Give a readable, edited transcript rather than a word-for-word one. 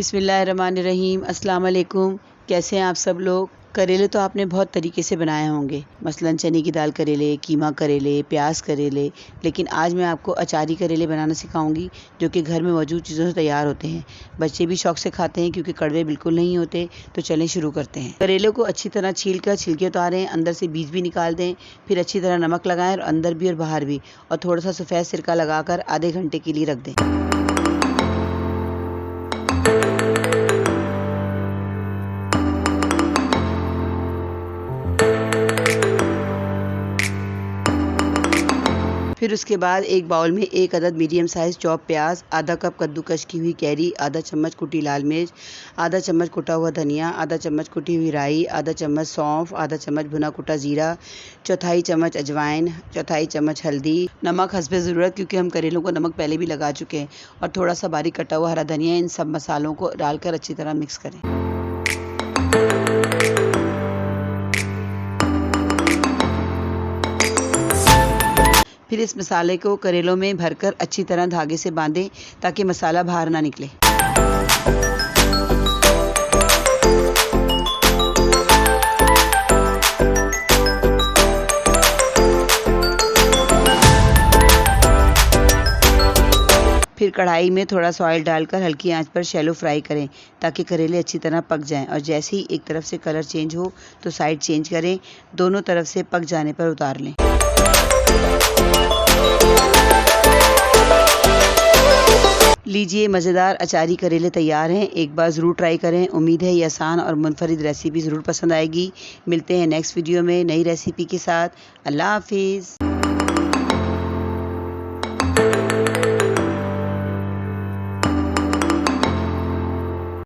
बिस्मिल्लाहिर्रहमानिर्रहीम। अस्सलाम वालेकुम। कैसे हैं आप सब लोग। करेले तो आपने बहुत तरीके से बनाए होंगे, मसलन चने की दाल करेले, कीमा करेले, प्याज करेले। लेकिन आज मैं आपको अचारी करेले बनाना सिखाऊंगी जो कि घर में मौजूद चीज़ों से तैयार होते हैं। बच्चे भी शौक से खाते हैं क्योंकि कड़वे बिल्कुल नहीं होते। तो चलें शुरू करते हैं। करेले को अच्छी तरह छील कर छिलके उतारें, अंदर से बीज भी निकाल दें। फिर अच्छी तरह नमक लगाएं और अंदर भी और बाहर भी, और थोड़ा सा सफ़ेद सिरका लगाकर आधे घंटे के लिए रख दें। फिर उसके बाद एक बाउल में एक अदद मीडियम साइज़ चॉप प्याज, आधा कप कद्दूकश की हुई कैरी, आधा चम्मच कुटी लाल मिर्च, आधा चम्मच कुटा हुआ धनिया, आधा चम्मच कुटी हुई राई, आधा चम्मच सौंफ, आधा चम्मच भुना कुटा जीरा, चौथाई चम्मच अजवाइन, चौथाई चम्मच हल्दी, नमक हस्बे ज़रूरत क्योंकि हम करेलों को नमक पहले भी लगा चुके हैं, और थोड़ा सा बारीक कटा हुआ हरा धनिया। इन सब मसालों को डालकर अच्छी तरह मिक्स करें। फिर इस मसाले को करेलों में भरकर अच्छी तरह धागे से बांधें ताकि मसाला बाहर ना निकले। फिर कढ़ाई में थोड़ा सा ऑयल डालकर हल्की आंच पर शैलो फ्राई करें ताकि करेले अच्छी तरह पक जाएं, और जैसे ही एक तरफ से कलर चेंज हो तो साइड चेंज करें। दोनों तरफ से पक जाने पर उतार लें। लीजिए, मज़ेदार अचारी करेले तैयार हैं। एक बार ज़रूर ट्राई करें। उम्मीद है ये आसान और मुनफरिद रेसिपी ज़रूर पसंद आएगी। मिलते हैं नेक्स्ट वीडियो में नई रेसिपी के साथ। अल्लाह हाफिज़।